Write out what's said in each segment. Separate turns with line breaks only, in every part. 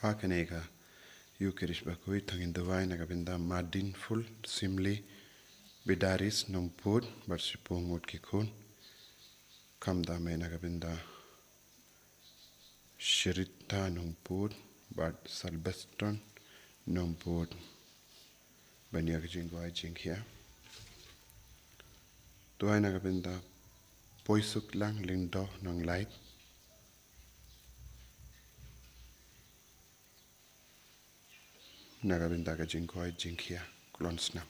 hakanega Eucharisch bakui tangin dawai nagabinda madin full simli bidaris nompud bersipung ut kikun kam dame nagabinda shirita nompud bad salbeston nompud banyak jingwai jingkia tuai nagabinda poisuk lang lindo nong light nagabinda ka jingwai jingkia klonsna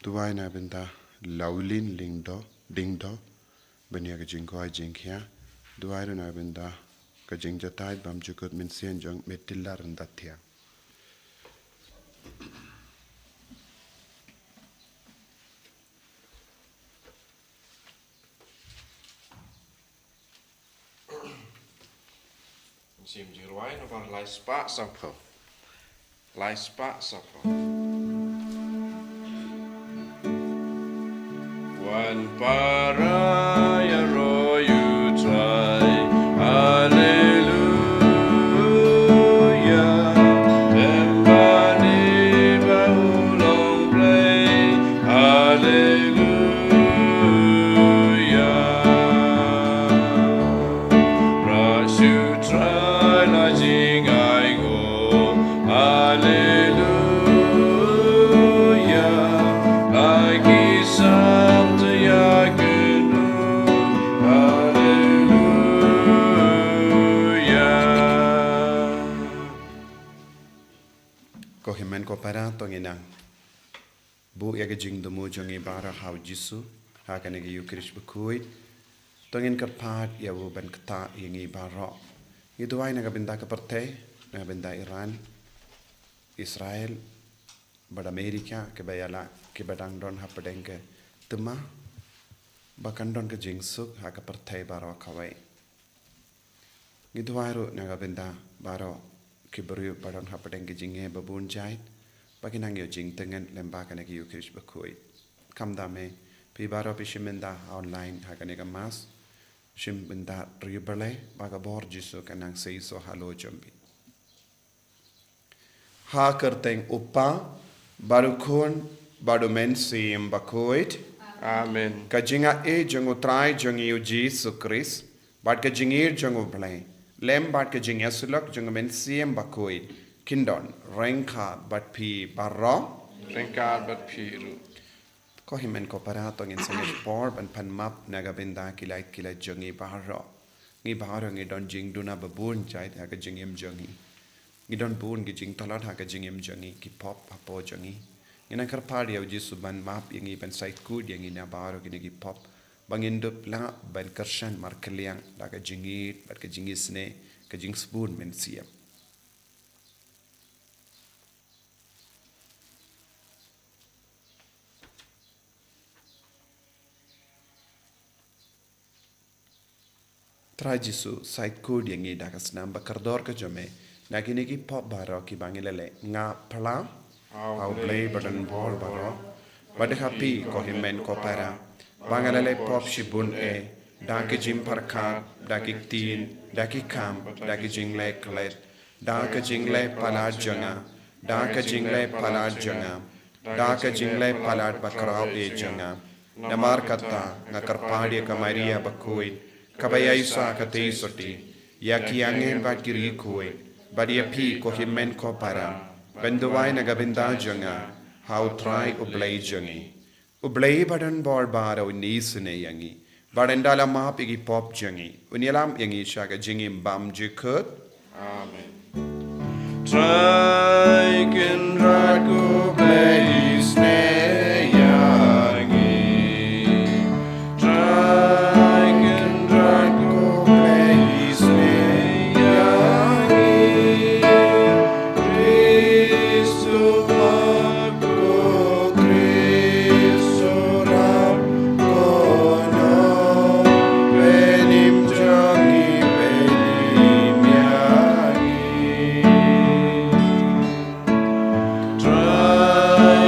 tuai nagabinda laulin lindo dingdo banyak jingwai jingkia tuai nagabinda ka jingjatai bam jukut min sien jong metilla rendatia
Sim jirwai no var lai spa sapo. Lai spa sapo. One paraya royu try. Hallelujah. Everybody long play. Hallelujah. Rush you try.
Kohimen ko para tonginang bu yaga jing domu jongi bara hau jisu hakanege Eucharisch bakui tongin karpat yawu ban kata yangi bara itu ay nagabinda ka parte nagabinda Iran Israel bad Amerika ke bayala ke badang don hapadengke tema bakan don ke jingsuk ha ka parte bara kawai itu ay ru nagabinda bara kibru badang hapadengke jinge babun jait baginang yo jing tengen lemba kanege Eucharisch bakui kam dame pi bara pishimenda online hakanega mas shimbenda ribale baga bor jisu kanang seiso halo jombi ha kerteng upa barukun badumen sim bakuit
Amen.
kajinga e jongu trai jongi u Jesu Christ bad kajingir jongu blai lem bad kajinga sulak jongu men sim bakuit kindon rengka bad pi barro
Renkar bat piru.
ko himen ko parato ngin sengej por ban pan map nagabinda kilait jongi barro ngi barro ngi don jing duna babun jait ha ka jingim jongi ngi don bun ngi jing talat ha ka jingim jongi ki pop hapo jongi ina kar party au jisu ban map yangi ban site kud yangi na barro ki pop bangin dup la ban karshan markeliang da ka jingit bat ka jingisne ka jing spoon men siam Trajisu site code yang ini dah kesenam bakardor ke jome. Lagi ni ki pop baro ki bangilele nga pala au play button ball baro. Bade happy ko himen ko para. Bangilele pop shibun e. Daki jim parka, daki tin, daki kam, daki jingle klet. Daki jingle palad janga. Daki jingle palad janga. Daki jingle palad bakrao e janga. Namar kata ngakarpadi ka Maria bakuin. Kabaya isa ka te soti ya ki angen ba kiri koi badia pi ko himen ko para benduwai na gabinda janga how try ublay jangi ublay badan bor bara unisne yangi badendala ma pigi pop jangi unilam yangi shaga jingi bam jikut
Amen. Try can rago play snare. Try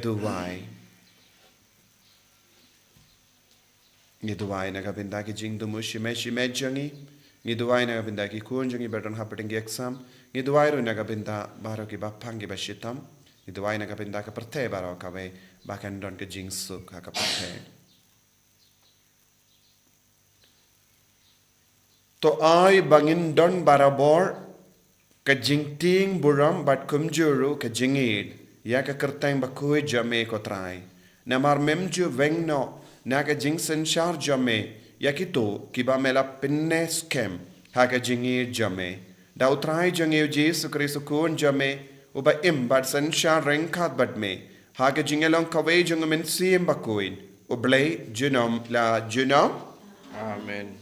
duwai. Ngi duwai nagabinda ki jing dumu shime jangi. Ngi duwai nagabinda ki kun jangi berdan hapetingi exam. Ngi duwai ru nagabinda baro ki bapangi bashitam. Ngi duwai nagabinda ka perte baro kawe bakan don ke jing suk ha ka perte. To ai bangin don barabor ka jing ting buram bat kumjuru ka jingid ya ka kertang bakui jame ko trai. Namar memju vengno na ka jing senshar jame ya kito kiba mela pinne skem ha ka jingid jame. Da utrai jange Jesu Kristo kun jame uba im bat senshar rengkat bat me ha ka jingelong kawe jung men sim bakuin ublay junom la junom.
Amen.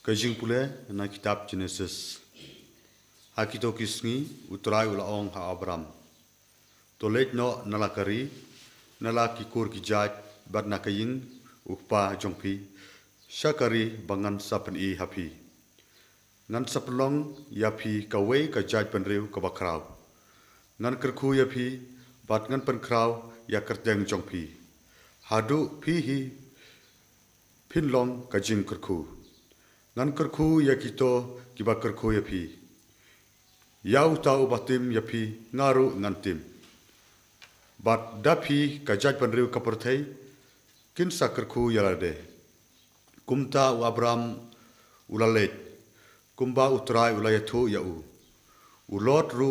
Kajing pule na kitab Genesis. Hakito kisngi utrai ula ong ha Abram. Tolet no nalakari nala kikur kijat bat na kaying ukpa jongpi syakari bangan sapen I hapi. Ngan sapelong yapi kawe kajat penriu kabakraw. Ngan kerku yapi bat ngan penkraw ya kerteng jongpi. Hadu pihi pinlong kajing kerku. Ngan kerku ya kito kiba kerku ya pi. Yau tau batim ya pi ngaru ngan tim. Bat dapi kajaj penriu kapertai kinsa kerku ya lade. Kumta u Abram ulalet. Kumba utrai ulayatu ya u. Ulot ru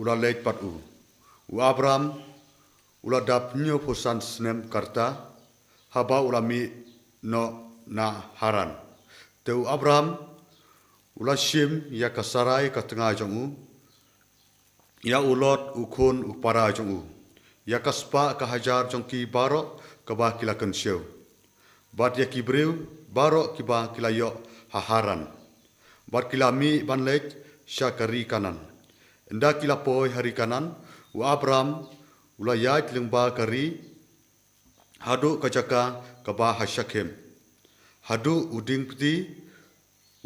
ulalet pat u. U Abram uladap nyo posan snem karta haba ulami no na Haran. Teu Abraham ula Shim ya kasarai ka tengah jongu ya ulot ukun upara jongu ya kaspa ka hajar jongki baro ka ba kilakan siu bat ya kibriu baro kiba kilayo haharan bat kilami banlet syakari kanan nda kilapoi hari kanan u Abraham ula yat lengba kari hadu kajaka ka ba hasyakem hadu uding peti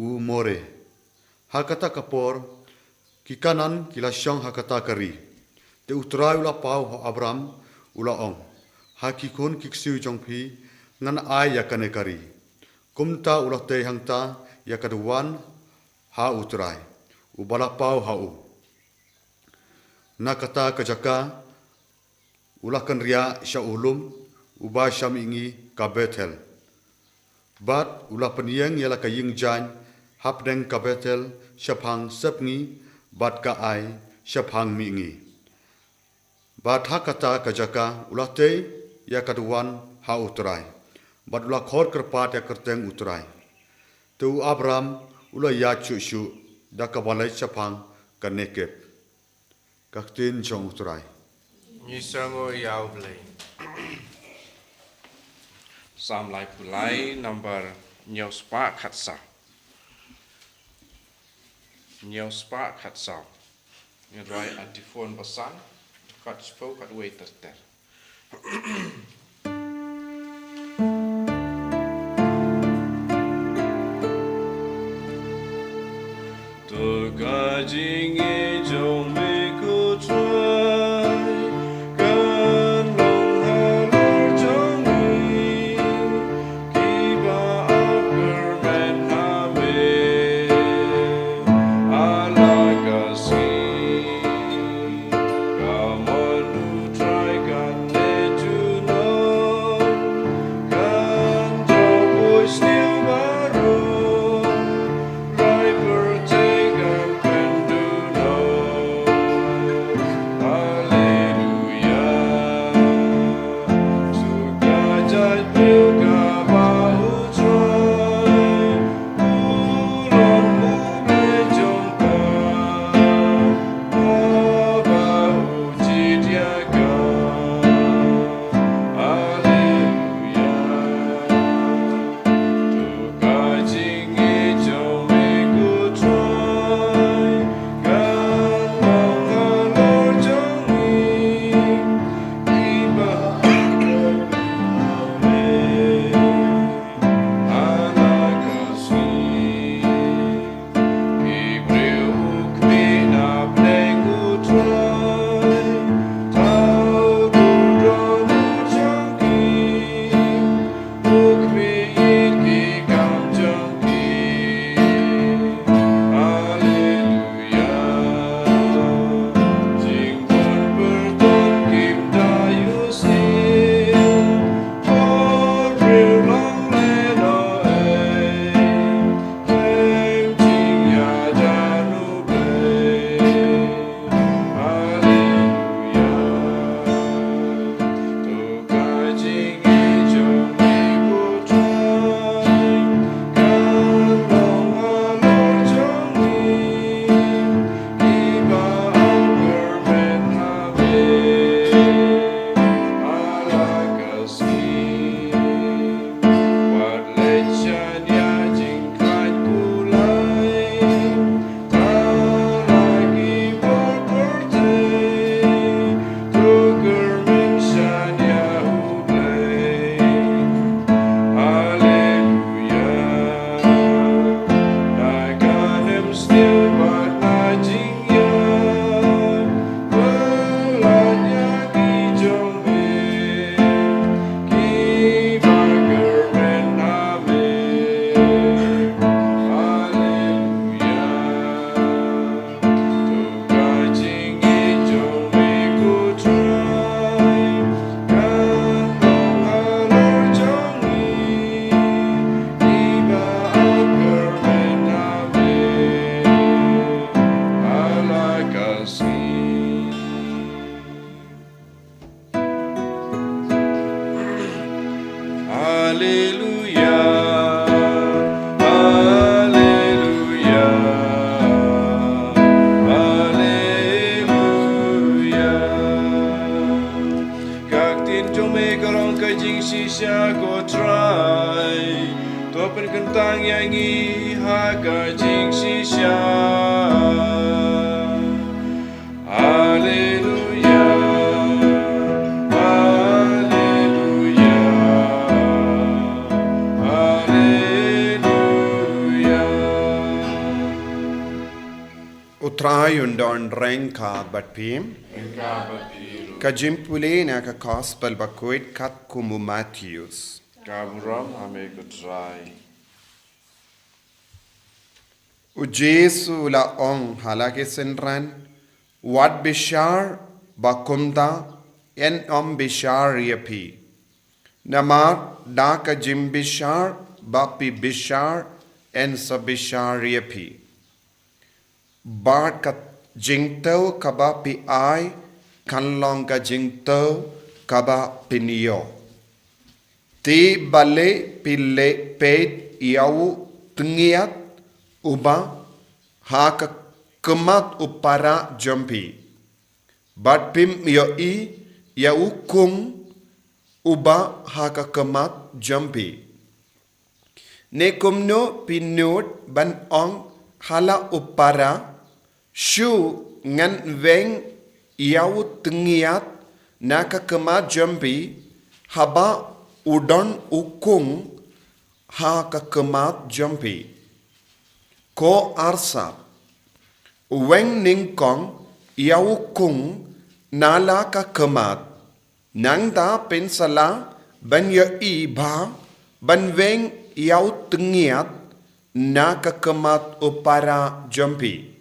u more. Hakata kapor ki kanan kila syang hakata kari. Te utrai ula pau ho Abram ula ong. Hakikun kiksiu jongpi ngan ai yakane kari. Kumta ula te hangta yakaduan ha utrai. Ubala pau ha u. Nakata kajaka ula kanria sya ulum uba syamingi ka Bethel. Bat ula peniang yala ka yingjan hapdeng ka Bethel syapang sepngi bat ka ai syapang mingi. Bat hakata ka jaka ula te ya kaduan ha utrai. Bat ula khor kerpat ya kerteng utrai. Tu Abram ula ya chu da ka balai syapang ka Nekeb. Kaktin jong utrai.
Nisango yau blay. Sam lai pulai number nhiều spa khát sa. Nhiều spa khát sa. Nhiều đôi antiphon basan. Khát spâu khát wait ter. Tu ca jing e jong me ku try. God Hallelujah. Hallelujah. Hallelujah. Các tin trong mê có rong cái chính sĩ xa có trai. Tôi bên cân tăng nhai nghi ha cái chính sĩ xa. Hallelujah. Hallelujah. Hallelujah.
Utrai undon rengka bat pim. Ka jimpule na ka gospel bakuit kat kumu Matthews.
Gaburam ame kutrai.
U Jesu la ong halake senran wat bishar bakumda en bishar yapi. Namar da ka jim bishar bapi bishar en sa bishar yapi. Bart ka jingtau kaba pi ai kanlong ka jingtau kaba pinio. Ti bale pile pet iau tengiat uba haka kemat upara jompi. Bat pim yoi iau kung uba haka kemat jompi. Ne kumno pinut ban ong hala upara shu ngan veng iau tengiat naka kemat jompi haba udon ukung haka kemat jompi. Ko arsa weng ningkong iau kung nala ka kemat nang da pensala ban ya iba ban veng iau tengiat na ka kemat upara jompi.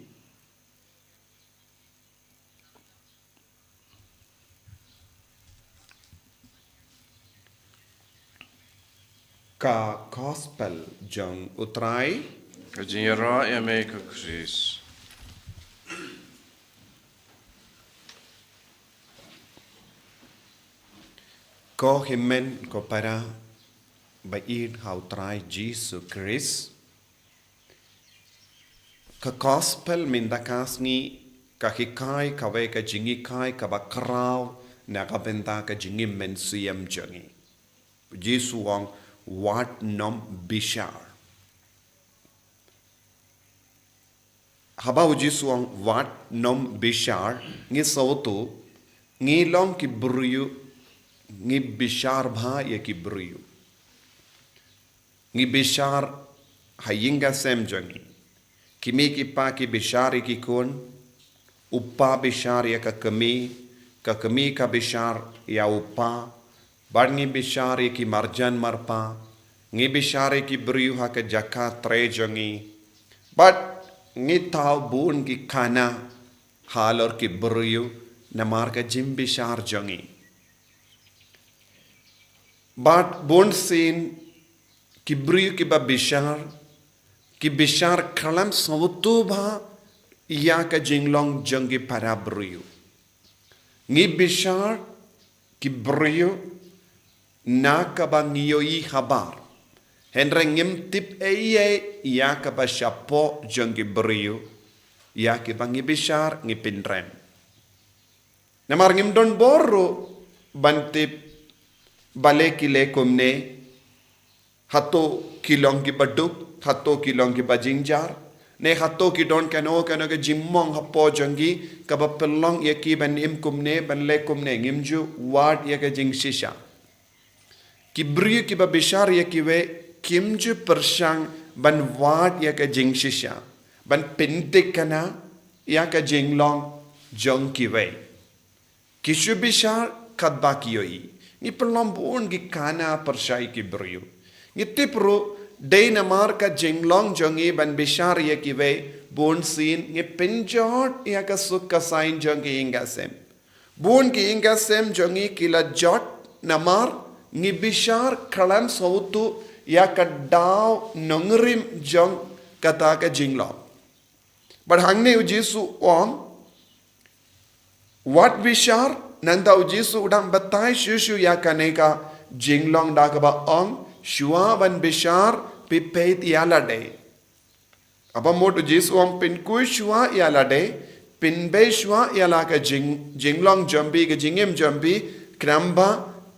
Ka gospel jong utrai
Kajinra ame kukris.
ko himen ko para baid hau trai Jesus Christ. Ka gospel mindakas ni ka hikai ka we ka jingi kai ka bakraw na ka benta ka jingi mensiam jangi. Jesus wang wat nom bishar. Haba uji suang wat nom bishar ngi sautu ngi long ki bruyu ngi bishar bha ye ki bruyu ngi bishar hayinga sem jangi kimi ki pa ki bishar ki kun uppa bishar ya ka kami ka bishar ya uppa bar ngi bishar ki marjan marpa ngi bishar ki bruyu ha ka jaka tre jangi but ngi tau bun ki kana halor ki bruyu namar ka jim bishar jangi but bun sin ki bruyu ki ba bishar kalam sautu ba ya ka jinglong jangi para bruyu ngi bishar ki bruyu na ka ba ngiyoi habar Henrengim tip eye ya ka ba shapo jangi beriu ya ki bangi bishar ngi pinrem. Namar ngim don boru bantip bale ki le kumne hato kilong ki baduk hato kilong ki bajingjar ne hato ki don kano ke jimmong hapo jangi ka ba pelong ya ki ban im kumne ban le kumne ngimju ward ya ka jing shisha. Ki beriu ki ba bishar ya ki we kimju persang ban wat ya ka jing shisha ban pintik kana ya ka jing long jong ki we kishu bishar kat ba ki yoi ni perlom bun ki kana persai ki beriu ni tipru day namar ka jing long jongi ban bishar ya ki we bun sin ni pinjot ya ka suk ka sain jongi ingasem bun ki ingasem jongi kila jot namar ni bishar kalam sautu ya ka daw nongrim jong kata ka jinglo but hangne ujisu om what bishar nanda ujisu udang batai shushu ya ka ne ka jinglong da ka ba ong shua ban bishar pipeit yalade. Apa motu Jesuang pin kui shua yalade, pin be shua yalaka jinglong jambi ke jingim jambi, kramba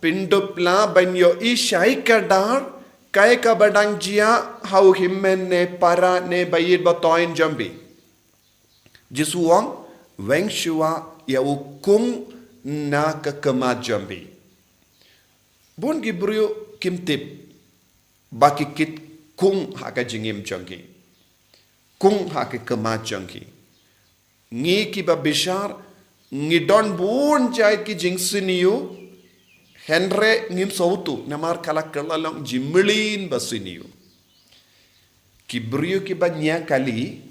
pindupla banyo ishai kadar, kai ka badang jia hau himmen ne para ne bayid batoin jambi. Jesuang weng shua ya ukung na kekemat jambi. Bun gibriu kimtip baki kit kung haka jingim jangki. Kung haka kemat jangki. Ngi kiba bishar ngi don bun jai ki jingsiniu Henry ngim sautu namar kalak kalalong jimlin basiniu. Kibriu kiba nya kali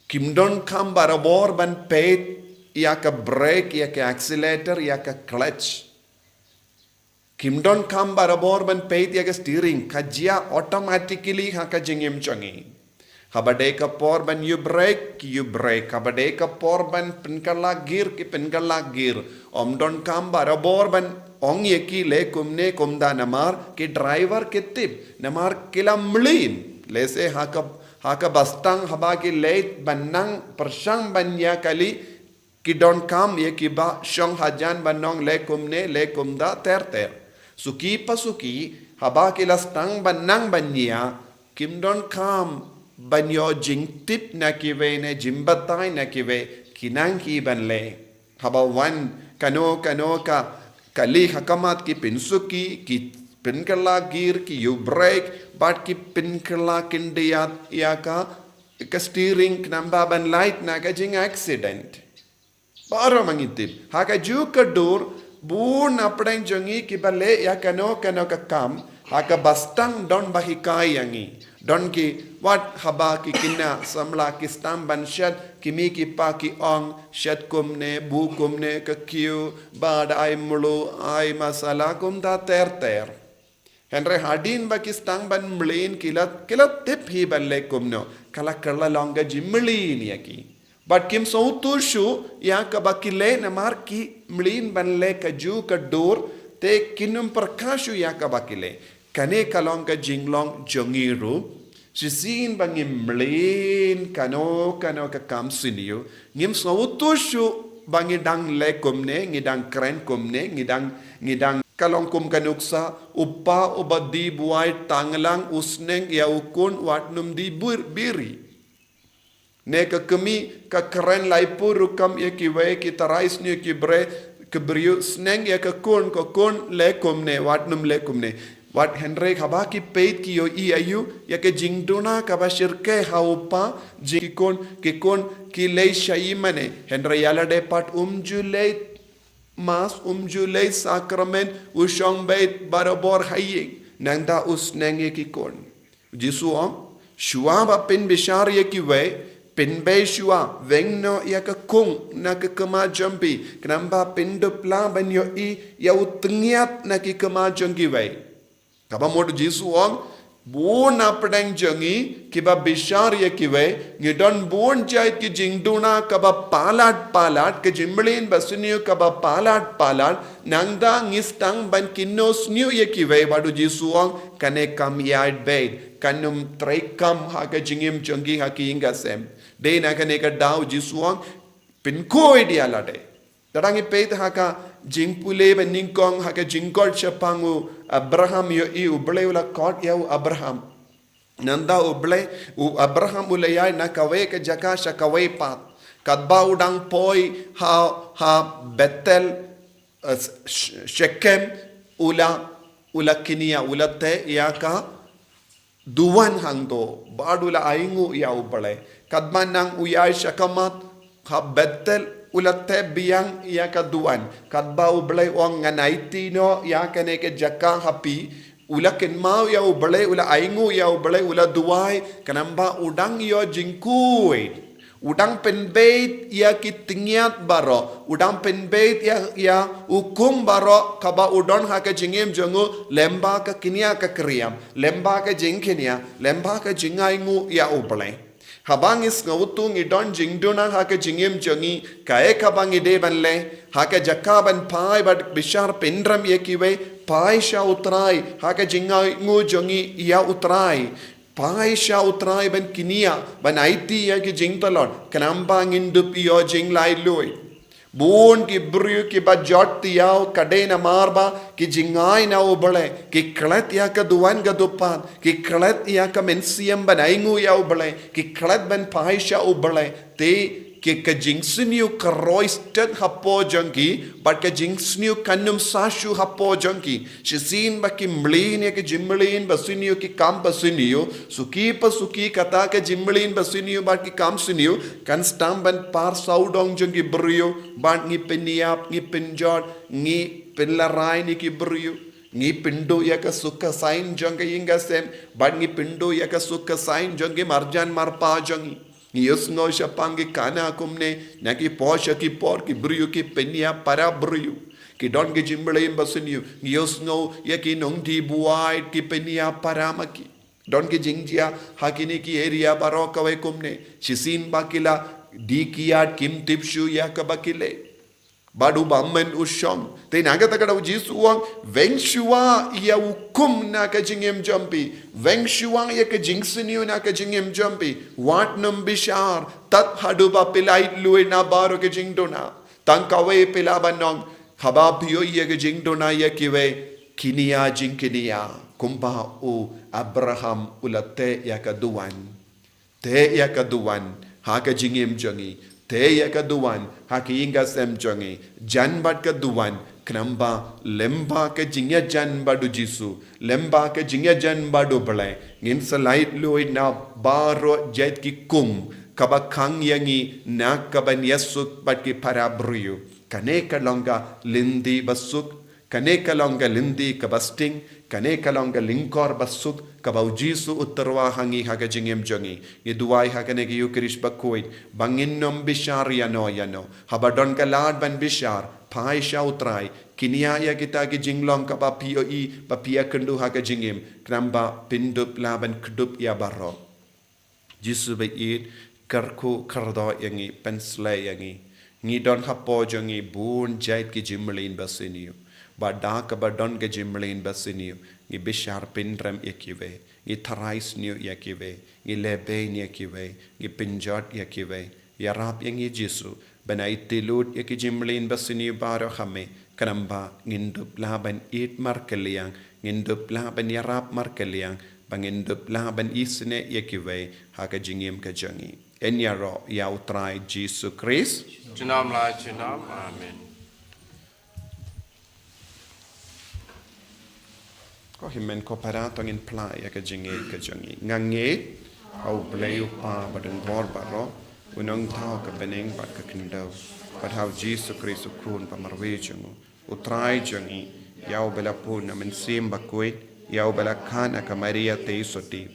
kimdon kam barabor ban peit ya ka brake ya ka accelerator ya ka clutch. Kimdon kam barabor ban peit ya ka steering kajia automatically ha ka jingim changi. Habade ka por ban you brake. Habade ka por ban pinkala gear ki pinkala gear. Omdon kam barabor ban ong ye ki le kumne kumda namar ki driver ki tip namar kila mlin. Lese haka bastang haba ki leit banang persang banya kali ki don kam ye ki ba shong hajan banong le kumda ter. Suki pasuki haba ki lastang banang banya kim don kam banyo jing tip na kiwe ne jimbatai na kiwe kinang ki ban le. Haba wan kano ka kali hakamat ki pinsuki ki pinkala gear ki you brake but ki pinkala kindiyat ya ka steering knamba ban light na ka jing accident para mangitip haka ju ka dur bun apdang jangi ki bale ya kano ka kam haka bastang don bahikai yangi don ki wat haba ki kina samla ki stam ban shat kimi ki pa ki ong shat kumne bu kumne ka kiu bad ai mulu ai masala kum da ter Henry hadin ba ki stang ban mlin kilat tip hi ban le kumno kala kala longa jimlin yaki but kim so tu shu ya ka ba ki le namar ki mlin ban le ka ju ka dur te kinum prakashu ya ka ba ki le kane kalong ka jinglong jongiru Sisin bang imlin kano ka kam siniu ngim so tu shu bangi dang le kumne ngidang kren kumne ngidang kalong kum kanuksa upa ubadi buai tanglang usneng ya ukun watnum di biri ne ka kemi ka kren laipu rukam ya kiwe kitarais ni kibre kebriu sneng ya ka kun le kumne watnum le kumne wat Henry haba ki peit ki yo I ayu ya ke jingduna ka ba shirke haupa jikon ki le shaimane Henry yala de pat umjulate mas umjulate sacrament usong bait barabor haying nangda usneng ki kon Jesu shua ba pin bishar ye ki we pin be shua vengno ya ka kung na ka kama jampi knamba pin dupla ban yo I ya utngiat na ki kama jangi we Kaba modu Jesu bun apdang jangi kiba bishar ye kiwe ngidon bun jait ki jingduna kaba palat ke jimblin basuniu kaba palat nangda ngistang ban kinnos new ye kiwe badu Jesu kane kam yard bait kanum trekam ha ka jingim jangi ha ki ingasem de na kane ka daw Jesu pinko idealade darangi peit ha ka jingpule ben ningkong haka jingkol chapangu Abraham yo I uble ula kot yau Abraham nanda uble Abraham ulayai na kawe ke jaka sha kawe pat kadba udang poi ha Bethel Shechem ula kinia ula te yaka duwan hangdo badula aingu ya uble kadma nang uyai shakamat ha Bethel ulate biang ya kaduan kadba ublay ong nganaiti no ya kane ke jaka hapi ula ken mau ya ublay ula aingu ya ublay ula duai kanamba udang yo jingkui udang penbeit ya kitingiat baro udang penbeit ya ukum baro kaba udon ha ka jingem jongu lemba ka kinia ka kriam lemba ka jingkenia lemba ka jingaingu ya ublay habang is ngautung idon jingduna hake jingim jongi kae kabang ide banle hake jakaban pai bat bishar pendram yekiwe pai sha utrai hake jinga ngu jongi ya utrai pai sha utrai ban kinia ban aiti ya ki jingtalon kanambang indup yo jing lai lui Bun ki bru ki bajot tiao kadena marba ki jingai na ubale ki klet ya ka duan ga dupan ki klet ya ka mensiam ban aingu ya ubale ki klet ban paisha ubale te ki ka jingsniu ka roisted hapo janki but ka jingsniu kanum sashu hapo janki shisin ba ki mlin ya ki jimlin basiniu ki kam basiniu suki kata ka jimlin basiniu ba ki kam siniu kan stam ban par saudong janki brio ban ngi peniap ngi penjot ngi pelarai ni ki brio ngi pindo ya ka sukha sain janki inga sem ban ngi pindo ya ka sukha sain janki marjan marpa janki Yusno shapangi kana kumne naki posha ki por ki brio ki penia para brio ki don ki jimbale basuniu yusno yaki nong di buai ki penia para maki don ki jingjia hakini ki area baroka we kumne shisin bakila di kiat kim tipshu ya ka bakile badu bammen ushom te naga takada jisuang vengshua ya ukum na ka jingem jampi vengshua ya ka jingsiniu na ka jingem jampi wat num bishar tat haduba pilai lui na baro ka jingdona tankawe pilabanong haba pio ya ka jingdona ya kiwe kinia jingkinia kumba u Abraham ulate ya ka duan te ya ka duan ha ka jingem jangi te ya ka duan haki inga sem jongi jan bat ka duan knamba lemba ka jingya jan badu jisu lemba ka jingya jan badu bale ngin salait loi na baro jet ki kum kaba khang yangi na kaban yasuk bat ki parabrio kane ka longa lindi basuk kane ka longa lindi kabasting kane ka longa linkor basuk kabau jisu uttarwa hangi haga jingem jongi ye duai haga ne yu krish bakoi bangin nom bishar yano habadon ka lad ban bishar phai sha utrai kinia ya kita ki jinglong ka ba pia kendu haga jingem kramba pindup laban kedup ya baro jisu be it karku kardo yangi pensle yangi ngi don hapo jongi bun jait ki jimlin basiniu Bada ka badon ke jimlin basiniu ngi bishar pinram yakive ngi tharais niu yakive ngi lebe yakive ngi pinjot yakive yarap yangi jisu banai tilut yaki jimlin basiniu baro khame kanamba ngindup laban it markeliang ngindup laban yarap markeliang bangindup laban isne yakive haka jingim ka jangi enyaro ya utrai jisu Christ
Junam la junam amen
Ko himen ko paratong in play ka jingi ka jangi ngange au bleu pa badeng bor baro unong tao ka beneng bat ka kindau but how Jesus Christ kun pa marwe jangu utrai jangi yau bela pun na mensim bakoi yau bela kana ka Maria te soti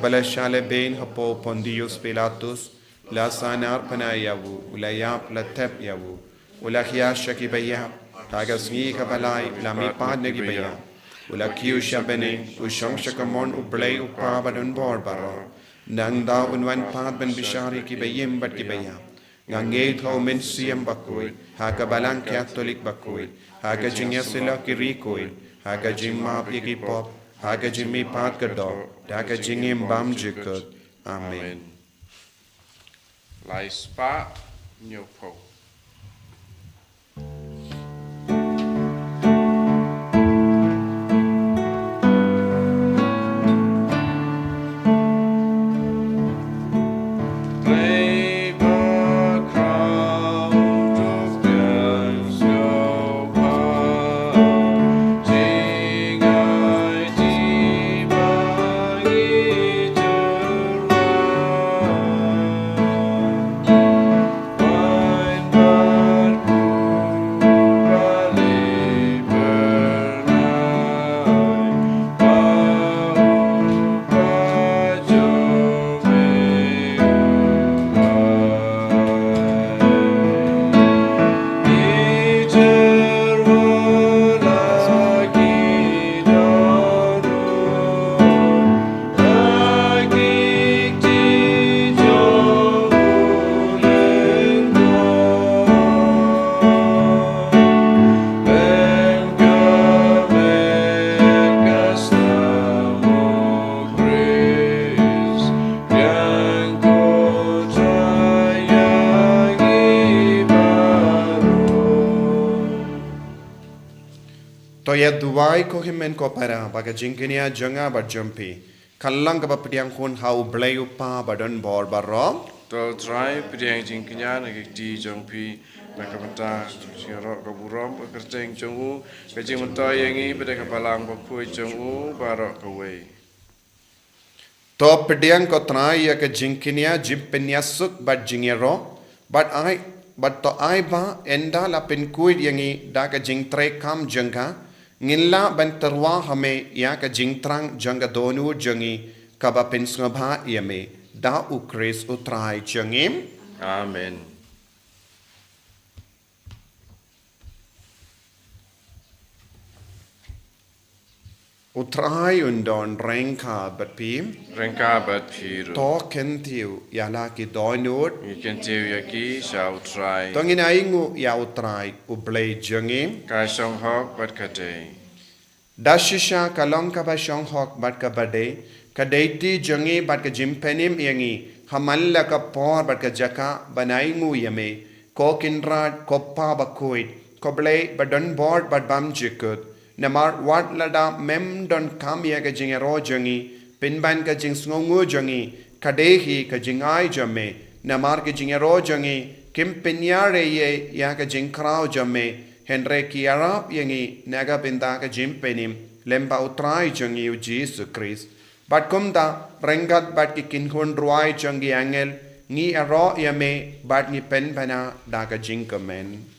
bela shale ben hapo Pontius Pilatus la sanar panayawu ula yap la tep yawu ula khiyasha ki bayap tagasni ka balai la mi padne ki bayap Ula kiu shabene ushong shakamon ublay upabadan bor baro nang da unwan pad ben bishari ki bayem bat ki bayam ngange tho men siam bakoi haga balang catholic bakoi haga jingya sila ki rikoi haga jimma pi ki pop haga jimmi pad ka do haga jingim bam jikot amen
Lai spa nyopo
try ko himen ko para baga jingkinia janga ba jumpi. Kalang ka ba pediang kun hau blay upa ba don bor barom.
To try pediang jingkinya na kiti jongpi na kapanta singaro kaburom kerteng jongu kajing mento yangi pada kapalang bakui jongu barok kawai.
To pediang ko try ya ka jingkinia jimpenya suk ba jingero but to ai ba enda la pen kuid yangi da ka jing tre kam janga ngilla ban terwa hame ya ka jing trang janga donu jangi ka ba pen snabha yame da ukris utrai jangim.
Amen.
Utrai undon rengka bat pim.
Rengka bat piru.
To kentiu ya la ki donut.
Ikan tiu yaki shall try.
Tongin aingu ya utrai ublay jangim.
Kai song hok bat kate.
Dashisha kalong ka ba shong hok bat ka bade. Kadaiti jangi bat ka jimpenim yangi. Hamalla ka por bat ka jaka banaingu yame. Ko kinrad ko pa bakuit. Ko blay badon board bat bam jikut. Namar wat lada mem don kam ya ka jingero jangi. Pinban ka jing sngongu jangi. Kadehi ka jingai jame. Namar ka jingero jangi. Kim pinyare ye ya ka jingkrao jame. Henry kiarap yangi naga binda ka jimpenim. Lemba utrai jangi u Jesus Christ. Bat kumda rengat bat ki kinhun ruai jangi angel. Ngi aro yame bat ngi pen bana da ka jingkamen.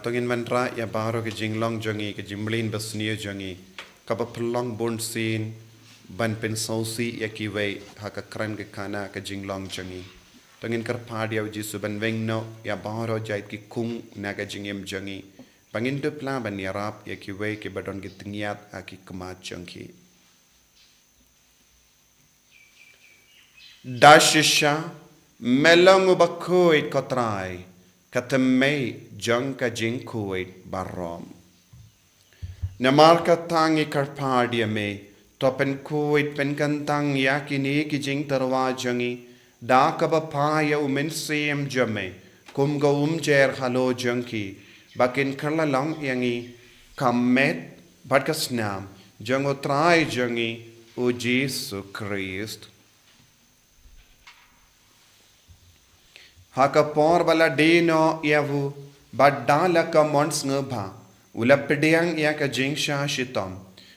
Tongin mantra ya baro ke jinglong jangi ke jimlin basnia jangi kaba pelong bon sin ban pen sausi ya kiwei haka kran ke kana ke jinglong jangi tongin karpad ya uji suban wengno ya baro jait ki kung naga jingem jangi bangin de plan ban yarap ya kiwei ke badon ke tingiat aki kemat jangi dashisha melong bakoi kotrai katamay jang ka jing kuwait barom. Namar ka tangi karpadia me, topen kuwait pen kantang yakini ki jing tarwa jangi, da ka ba paya siyem jame, kum ga jer halo jangki, bakin karla lang yangi, kamet badkasnam, jango trai jangi, o Jesus Christ. Haka por bala dino yavu badala ka mons ngba ula pediang ya ka jingsha shitam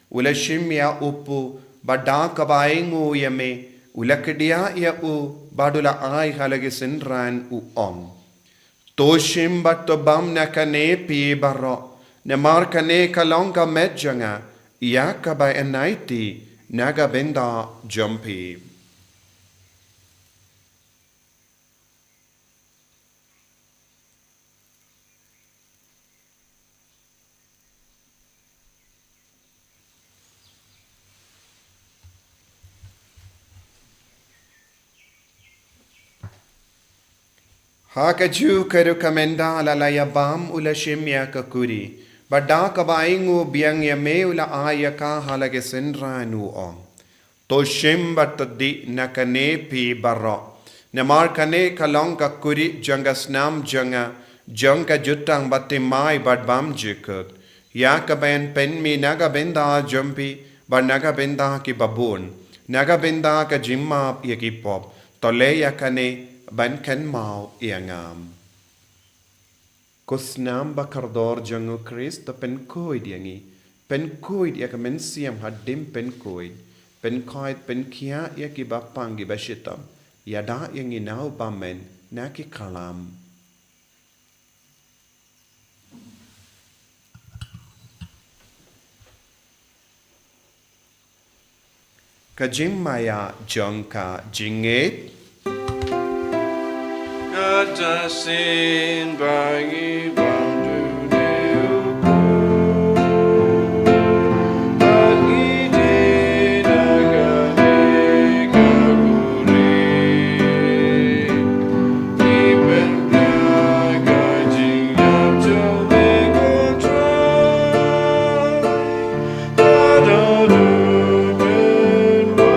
ula shim ya upu bada ka baingu yame ula kedia ya u badula ai halage sinran u om to shim batto bam na kane pi barro ne mar kane kalonga medjanga ya ka ba enaiti naga benda jumpy. Haka ju karu kamenda lalaya bam ula shimya kakuri. Bada kabaingu biang ya me ula ayaka halage senranu om. To shim batadi nakane pi barro. Namar kane kalong kakuri janga snam janga. Janga jutang batimai badbam jikut. Ya kabayan pen mi naga benda jumpi. Ba naga benda ki babun. Naga benda ka jimma yaki pop. Tolea kane ban ken mau iangam. Kusnam bakardor jangu Christ pen koid yangi. Pen koid ya kamen siam hadim pen koid. Pen koid pen kia ya ki bapangi bashitam. Yada yangi nau bamen naki kalam. Kajim maya jongka jinget.
Katasin bagi bandu neuku bagi dinagane kaburi iben piaga jingyap jome kontrai tadadu benwa.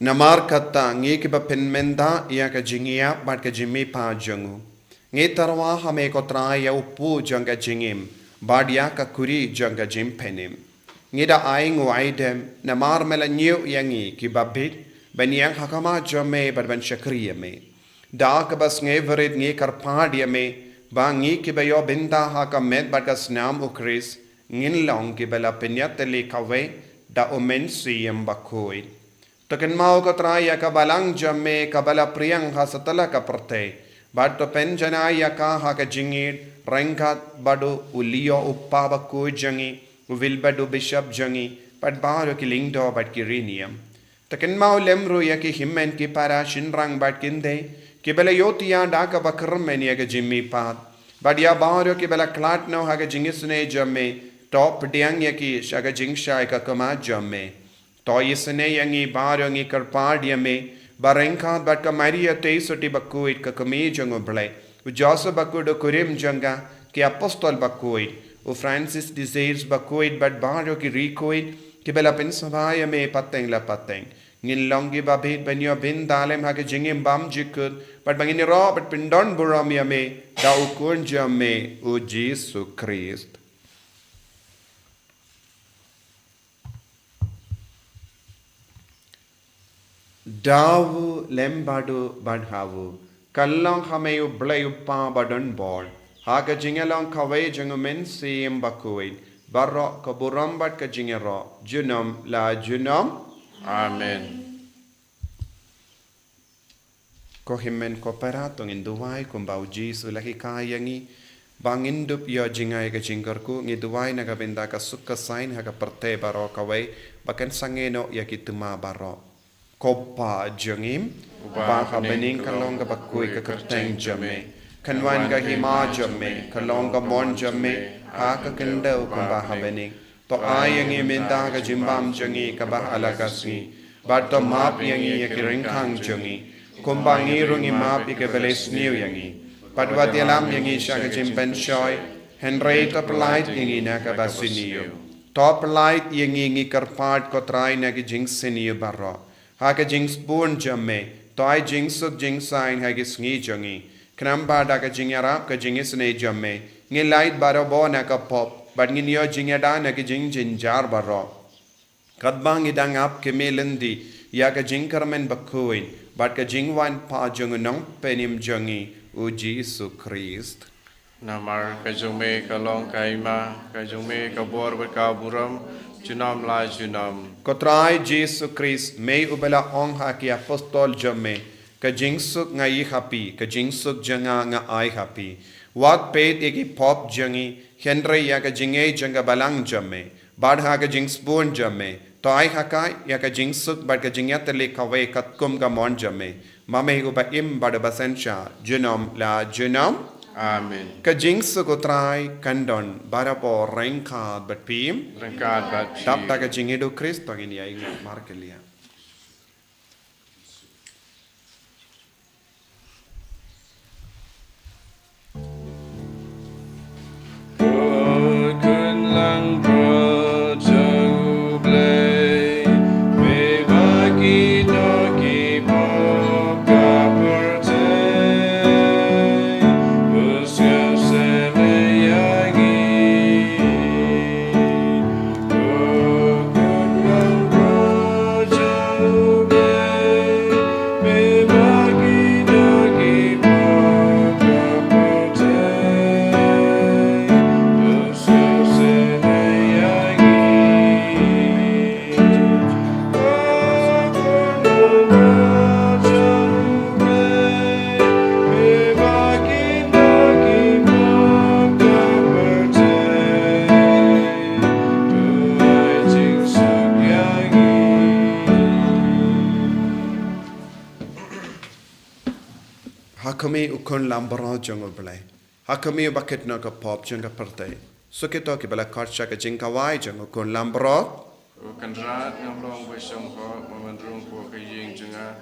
Namar kata ngi ke pen menda ia ka jingia bat ka jimi pa jangu. Ngi tarwa hame ko tra ya upu janga jingim bad ya ka kuri janga jim penim. Ngi da aing waidem namar mela nyu yangi ki babit ben yang hakama jame bat ben shakriya me. Da ka bas ngi verit ngi karpad ya me ba ngi ki bayo binda ha ka met bat ka snam ukris ngin long ki bela penyat le kawe da omen siyam bakoi. Token mau ko traya ka balang jamme ka bala priyang ha satala ka perte bad to pen jana ya ka ha ka jingit rengkat badu ulio uppa ba ko jangi vil badu bishop jangi pad baro ki lingdo bad ki rinium token mau lemru ya ki himmen ki para shinrang bad kinde ki bala yotiya da ka bakram men ya ka jimmi pat bad ya baro ki bala klat no ha ka jingisne jamme top diang ya ki shaga jingsha ka kama jamme to isne yangi baro ngi karpad yame barengka bat ka maria te soti bakuit ka kami jango ble u joseph bakudo kurim janga ki apostol bakuit u francis desires bakuit bat baro ki rikuit ki bela pen sabaya me pateng la pateng ngin longi babit benyo bin dalem ha ke jingim bam jikut bat bangini ro bat pindon buram yame da u kun jame u Jesus Christ. Dawu lembadu badhawu kallang hameyu blayu pa badon bol haga jingalong kawe jangumen siem bakuit barro kaburam bat ka jingero junam la junam.
Amen.
Ko himmen ko paratong induwai kumbau Jisu lagi kayangi bangindup yo jingai ka jingkarku ngiduwai naga benda ka sukka sain haga perte baro kawe bakan sangeno yakituma baro Kopa jangim, baka bening kalong ka bakui ka kerteng jame, kanwan ka hima jame, kalong ka mon jame, haka kendaw kung baka bening. To ayang iminda ka jimbam jangi ka bah alagasngi, bato map yangi yakiringkang jangi, kung bangirong imap ikabeles niyo yangi, padwat yalam yangi siya ka jimben shoy, Henrietta Polite yangi nakabasiniyo. To Polite yangi ngikarpad ko try nagijingsin barro. Haka jings born jamme, toy jingsuk jingsain hagis ngi jangi. Knamba da ka jingarap ka jingis ne jamme. Ngi light baro bo na ka pop, but ngi nyo jingada na ka jing jinjar baro. Kadbang idang ap ke melendi, ya ka jingkarmen bakuin, but ka jingwan pa jungunong penim jangi, u Jesus Christ.
Namar kajume kalong kaima kajume kabor berkaburam junam la junam.
Kotrai Jesus Christ may ubala ong haki apostol jamme ka jingsuk ngai happy ka jingsuk janga nga ai happy wat pet eki pop jangi henry ya ka jinge janga balang jamme badha ka jingsbon jamme to ai hakai ya ka jingsuk bad ka jingyat le kawe katkum ka mon jamme mame uba im bad basensha junam la junam.
Amen.
Ka jingsuk kotrai kandon barapo rengkat bat pim
Rengkat bat
tap ta ka jingedo Kristo ngini ai markelia.
Kun lang projuble me bagi no ki pop kaperte usyo se me yagi
Hakami ukon lambro jungle belai. Hakami bucket no ka pop junga partai. Suketo ki bala karcha ka jingkawai jungle ukon lambro.
Kan rat ngam long bai song ko man rung ko ka ying junga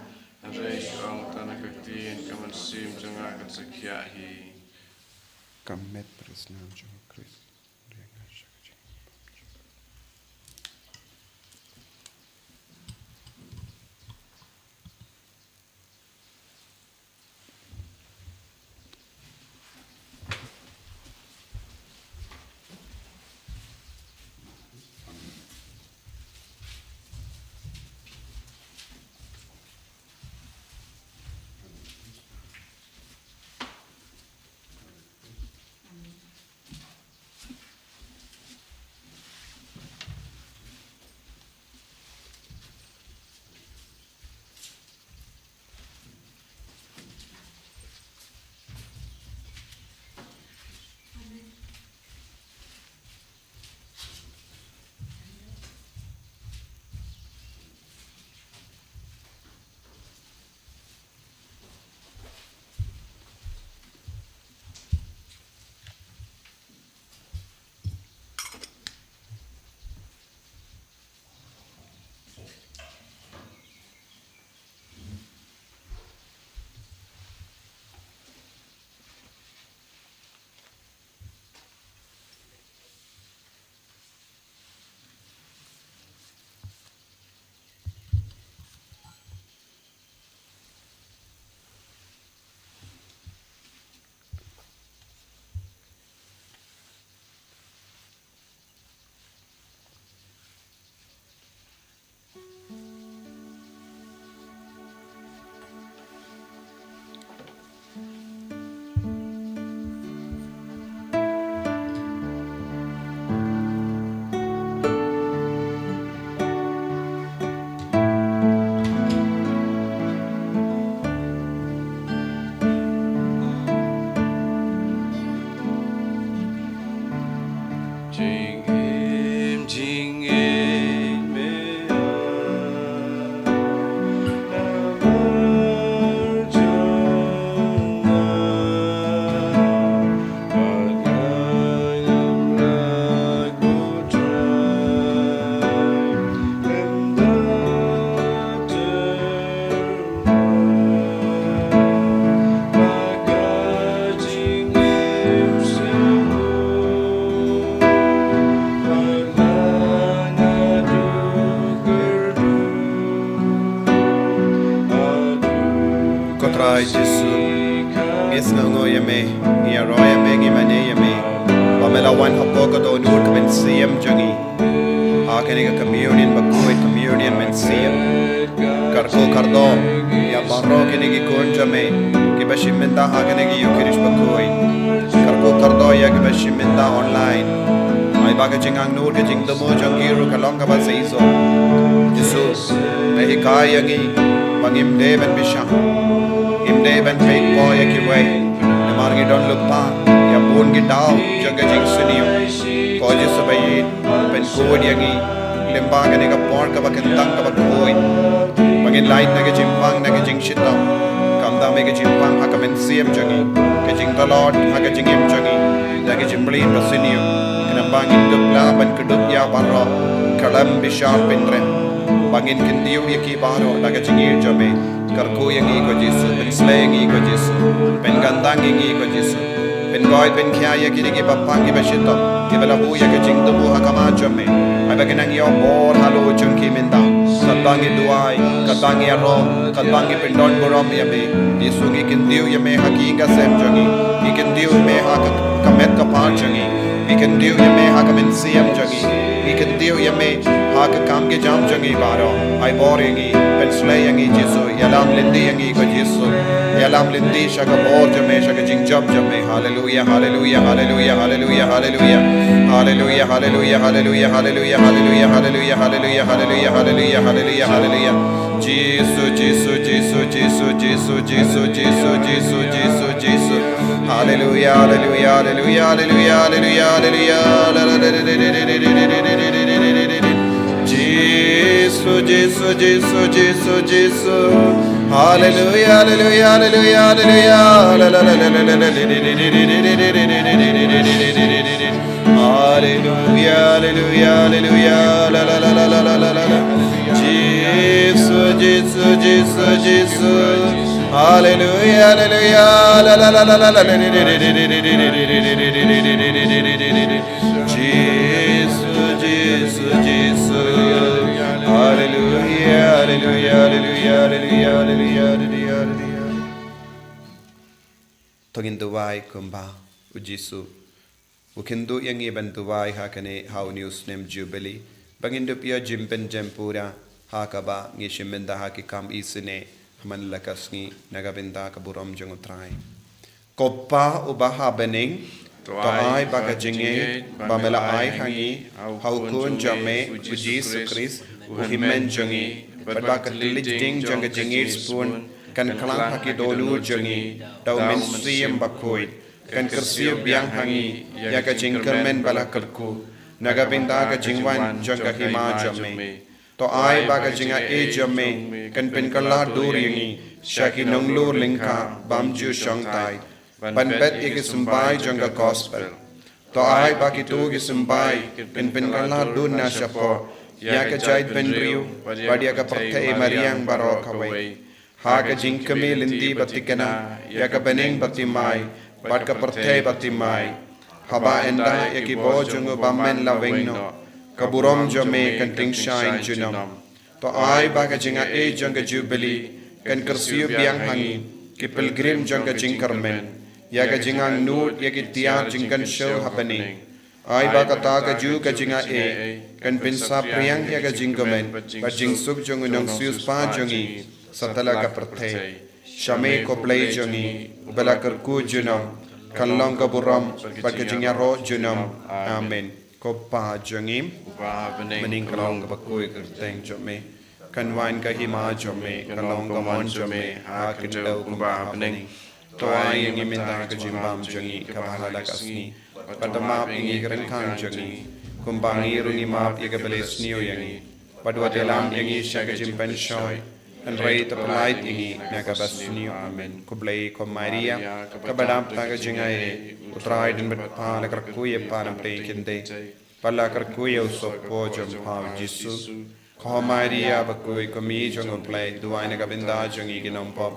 an rei ong tan ka tin ka man sim junga kan sakya hi
Kamet presnam jungle Chris. Kotrai Jesu. Yes no no yame. Ya roya mengi mane yame. Pamela wan hapo ko to nur ka ben siem jogi. Akene ka communion bakoi communion men siem. Karko kardo. Ya barro kene ki konjame. Ki bashimenda akene ki yukirish bakoi. Karko kardo ya ki bashimenda online. Ay baga jingang nur ke jing demo jangiru kalong ka ba seiso. Jesu. Mehi kayangi. Pangim deven bishang. Imde ben fake boy ki way ne margi don look pa ya bon ki daw jaga jing suniyo ko je sabai ben kod yangi lemba ga ne ka por ka ba kan tang ka ba koi pangin light na ke jimpang na ke jing shitam kam da me ke jimpang ha ka ben siem jangi ke jing the lord ha ka jing em jangi da ke jimbli ba suniyo ina bangin dup la ban ke dup ya barro kalam bishar pendre bangin kindiyo yaki baro da ke jing jame Karko yang iko Jesu, pen slaying iko Jesu, pen gandang iko Jesu, pen goit pen kaya kini ki papang ki bashito, ki balabu ya ke jing dubu hakama jome, ay baginang yo bor halo chung ki minda, katbangi duai, katbangi aro, katbangi pendon borom yame, Jesu ki kindiu yame haki ka sem jongi, ki kindiu yame haka kamet ka par jongi, ki kindiu yame haka men siem jongi, ki kindiu yame haka kam ke jam jongi baro, ay bor yangi, pen slay yangi Jesu, yalam lindi yangi ko Jesu, yalam lindi shaka bor jame shaka jing job jame, hallelujah, hallelujah, hallelujah, hallelujah, hallelujah, hallelujah, hallelujah, hallelujah, hallelujah, hallelujah, hallelujah, hallelujah, hallelujah, hallelujah, hallelujah, hallelujah, Jesus, Jesus, Jesus, Jesus, Jesus, Jesus, Jesus, Jesus, Jesus, Jesus, hallelujah, hallelujah, hallelujah, hallelujah, hallelujah, Jesus, Jesus, Jesus, Jesus, Jesus. Hallelujah, hallelujah, hallelujah, hallelujah. Hallelujah, hallelujah, hallelujah. La la la la la la la la. Jesus, Jesus, Jesus, Jesus. Hallelujah, hallelujah. La la la la la la. Jesus, Jesus, Jesus. Hallelujah, hallelujah, hallelujah, hallelujah, hallelujah, hallelujah. Togin duwai kumba ujisu. Ukindu yang iban duwai hakane how news name jubilee. Bangindu pia jimpen jempura hakaba ngishiminda hakikam isine haman lakasngi nagabinda kaburam jangutrai. Kopa ubaha bening toai bagajinge bamela ai hangi haukun jame ujisu Kris uhimen jangi badbaka tilijing janga jingir spoon kan kalang haki dolu jangi dau mensiem bakoi kan kersiu biang hangi yaga jingkermen balakerku nagabinda ga jingwan janga hima jame to ai baga jinga e jame kan penkala duringi shaki nonglur lingka bamju shangtai banbet igi sumbai janga gospel to ai baki tu gi sumbai pen penkala dunna shapo yaga jait benriu badia ga perthe mariang barok away haga jingkame lindi batikana yaga beneng batimai badka perthe batimai haba enda yaki bojungu bammen lavengno kaburom jame kanting shine junam to ai baga jinga e janga jubilee kan kersiu biang hangi ki pilgrim janga jingkarmen yaga jingang nut yaki tiang jingkan show happening ai baga taga ju ka jinga e kan pinsa priang yaga jingkamen ba jingsuk jungu nong sius pa jungi satala ka perthe shame ko play jungi ubala kerku junam kanlong kaburam badka jingya ro junam amen ko pa jungim mening kalong ka bakui kerteng jome kanwan ka hima jome kalong ka mon jome ha kindau kumba bening to ai yang minta ka jimbam jungi ka bahala kasni padama pingi keren kang jungi kumbangi rungi map ye ka beles niu yangi padwa telam yangi shaka jimpen shoy and rei to polite yangi na ka bas niu amen ko blai ko maria ka badam ta ka jingai utrai din bet pa la kar kuye pa nam pre kinde pala kar kuye usop po jom pa jisu ko maria ba kuy ko mi jong play duai na ka binda jongi ginom pop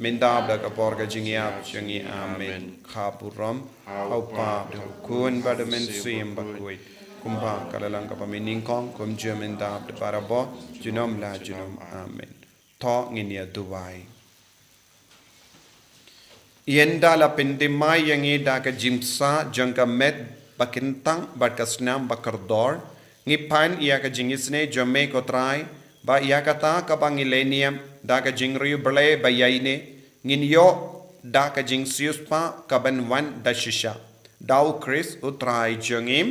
minda da ka porga jingia jongi amen khapuram au pa kun ba de men sim ba kuy kumba kalalang ka pamining kong kum jemen da para bo junom la junom amen to nginia duai yenda la pendimai yangi da ka jimsa jangka met bakintang bakasnam bakardor ngipan ia ka jingisne jome ko trai ba ia kata ka bangilenium da ka jingriu ble bayaine nginyo da ka jingsius pa ka ban wan da shisha dau Kris utrai jangim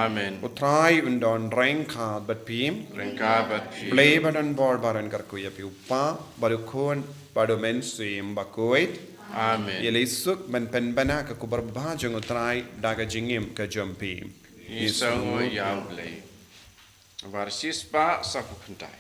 amen
utrai undon rengka bat pim ble badan bor baran karkuya pi upa baru kon baru men sim bakoit
amen
yelisuk men penbana ka kubar bajang utrai da ka jingim ka jompi
isang yamble varsis pa sakukuntai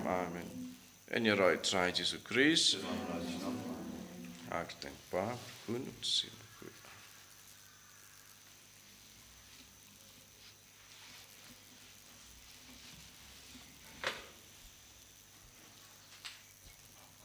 Amen. En je roi trai Jesu Christ. Hartelijk pa, goed zien.